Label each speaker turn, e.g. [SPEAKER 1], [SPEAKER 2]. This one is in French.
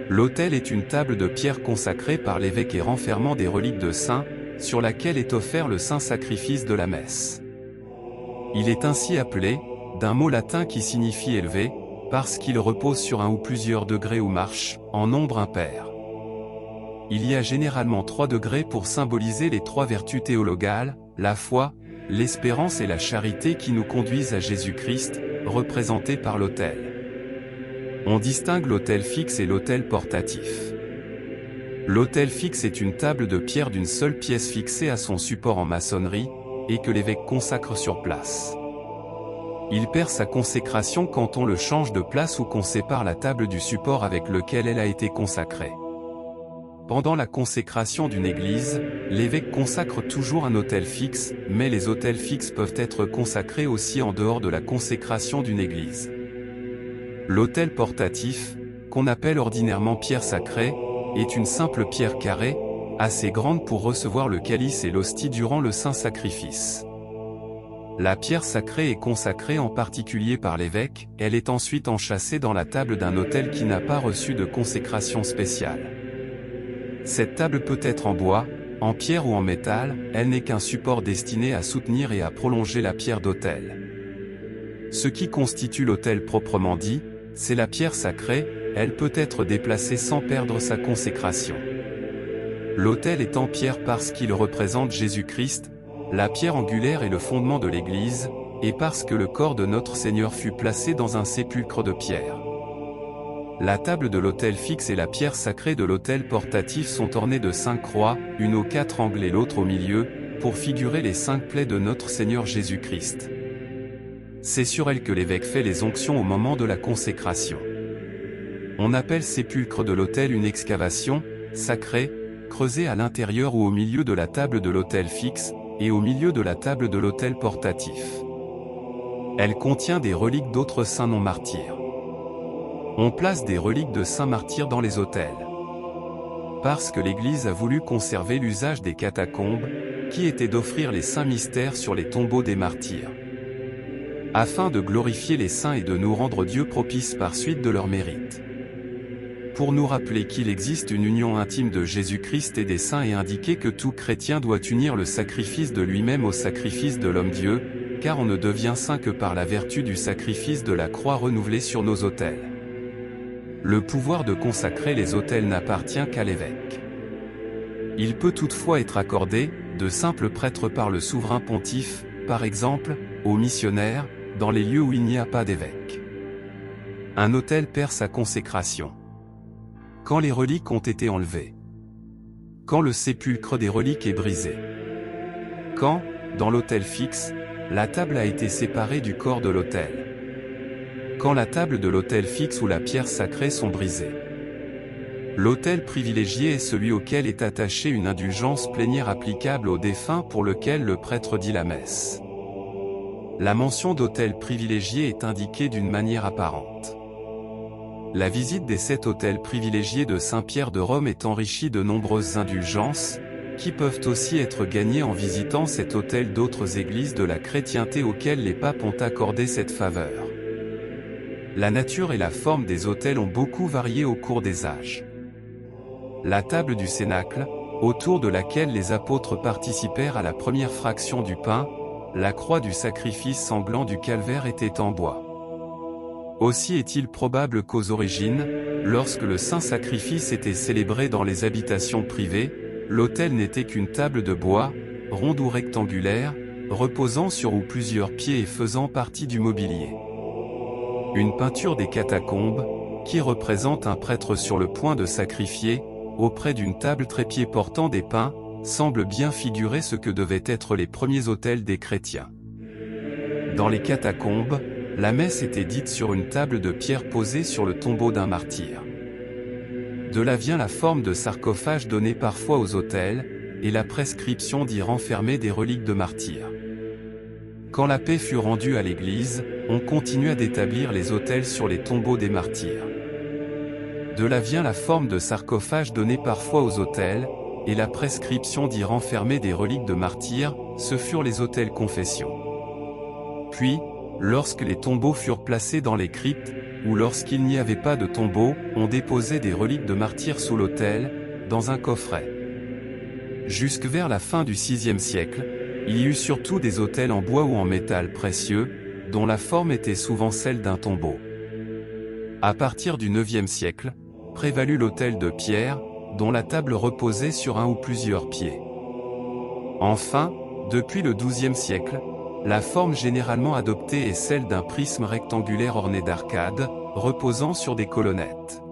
[SPEAKER 1] L'autel est une table de pierre consacrée par l'évêque et renfermant des reliques de saints, sur laquelle est offert le saint sacrifice de la messe. Il est ainsi appelé, d'un mot latin qui signifie élevé, parce qu'il repose sur un ou plusieurs degrés ou marches, en nombre impair. Il y a généralement 3 degrés pour symboliser les 3 vertus théologales, la foi, l'espérance et la charité qui nous conduisent à Jésus-Christ, représentés par l'autel. On distingue l'autel fixe et l'autel portatif. L'autel fixe est une table de pierre d'une seule pièce fixée à son support en maçonnerie, et que l'évêque consacre sur place. Il perd sa consécration quand on le change de place ou qu'on sépare la table du support avec lequel elle a été consacrée. Pendant la consécration d'une église, l'évêque consacre toujours un autel fixe, mais les autels fixes peuvent être consacrés aussi en dehors de la consécration d'une église. L'autel portatif, qu'on appelle ordinairement pierre sacrée, est une simple pierre carrée, assez grande pour recevoir le calice et l'hostie durant le saint sacrifice. La pierre sacrée est consacrée en particulier par l'évêque, elle est ensuite enchâssée dans la table d'un autel qui n'a pas reçu de consécration spéciale. Cette table peut être en bois, en pierre ou en métal, elle n'est qu'un support destiné à soutenir et à prolonger la pierre d'autel. Ce qui constitue l'autel proprement dit, c'est la pierre sacrée, elle peut être déplacée sans perdre sa consécration. L'autel est en pierre parce qu'il représente Jésus-Christ, la pierre angulaire est le fondement de l'Église, et parce que le corps de notre Seigneur fut placé dans un sépulcre de pierre. La table de l'autel fixe et la pierre sacrée de l'autel portatif sont ornées de 5 croix, une aux 4 angles et l'autre au milieu, pour figurer les 5 plaies de notre Seigneur Jésus-Christ. C'est sur elles que l'évêque fait les onctions au moment de la consécration. On appelle sépulcre de l'autel une excavation, sacrée, creusée à l'intérieur ou au milieu de la table de l'autel fixe, et au milieu de la table de l'autel portatif. Elle contient des reliques d'autres saints non martyrs. On place des reliques de saints martyrs dans les autels. Parce que l'Église a voulu conserver l'usage des catacombes, qui était d'offrir les saints mystères sur les tombeaux des martyrs. Afin de glorifier les saints et de nous rendre Dieu propice par suite de leur mérite. Pour nous rappeler qu'il existe une union intime de Jésus-Christ et des saints et indiquer que tout chrétien doit unir le sacrifice de lui-même au sacrifice de l'homme-Dieu, car on ne devient saint que par la vertu du sacrifice de la croix renouvelée sur nos autels. Le pouvoir de consacrer les autels n'appartient qu'à l'évêque. Il peut toutefois être accordé, de simples prêtres par le souverain pontife, par exemple, aux missionnaires, dans les lieux où il n'y a pas d'évêque. Un autel perd sa consécration. Quand les reliques ont été enlevées. Quand le sépulcre des reliques est brisé. Quand, dans l'autel fixe, la table a été séparée du corps de l'autel. Quand la table de l'autel fixe ou la pierre sacrée sont brisées. L'autel privilégié est celui auquel est attachée une indulgence plénière applicable au défunt pour lequel le prêtre dit la messe. La mention d'autel privilégié est indiquée d'une manière apparente. La visite des 7 autels privilégiés de Saint-Pierre de Rome est enrichie de nombreuses indulgences, qui peuvent aussi être gagnées en visitant cet autel d'autres églises de la chrétienté auxquelles les papes ont accordé cette faveur. La nature et la forme des autels ont beaucoup varié au cours des âges. La table du Cénacle, autour de laquelle les apôtres participèrent à la première fraction du pain, la croix du sacrifice sanglant du calvaire était en bois. Aussi est-il probable qu'aux origines, lorsque le saint sacrifice était célébré dans les habitations privées, l'autel n'était qu'une table de bois, ronde ou rectangulaire, reposant sur ou plusieurs pieds et faisant partie du mobilier. Une peinture des catacombes, qui représente un prêtre sur le point de sacrifier, auprès d'une table trépied portant des pains, semble bien figurer ce que devaient être les premiers autels des chrétiens. Dans les catacombes, la messe était dite sur une table de pierre posée sur le tombeau d'un martyr. De là vient la forme de sarcophage donnée parfois aux autels, et la prescription d'y renfermer des reliques de martyrs. Quand la paix fut rendue à l'Église, on continua d'établir les autels sur les tombeaux des martyrs. De là vient la forme de sarcophage donnée parfois aux autels, et la prescription d'y renfermer des reliques de martyrs, ce furent les autels confession. Puis, lorsque les tombeaux furent placés dans les cryptes, ou lorsqu'il n'y avait pas de tombeau, on déposait des reliques de martyrs sous l'autel, dans un coffret. Jusque vers la fin du VIe siècle, il y eut surtout des autels en bois ou en métal précieux, dont la forme était souvent celle d'un tombeau. À partir du IXe siècle, prévalut l'autel de pierre, dont la table reposait sur un ou plusieurs pieds. Enfin, depuis le XIIe siècle, la forme généralement adoptée est celle d'un prisme rectangulaire orné d'arcades, reposant sur des colonnettes.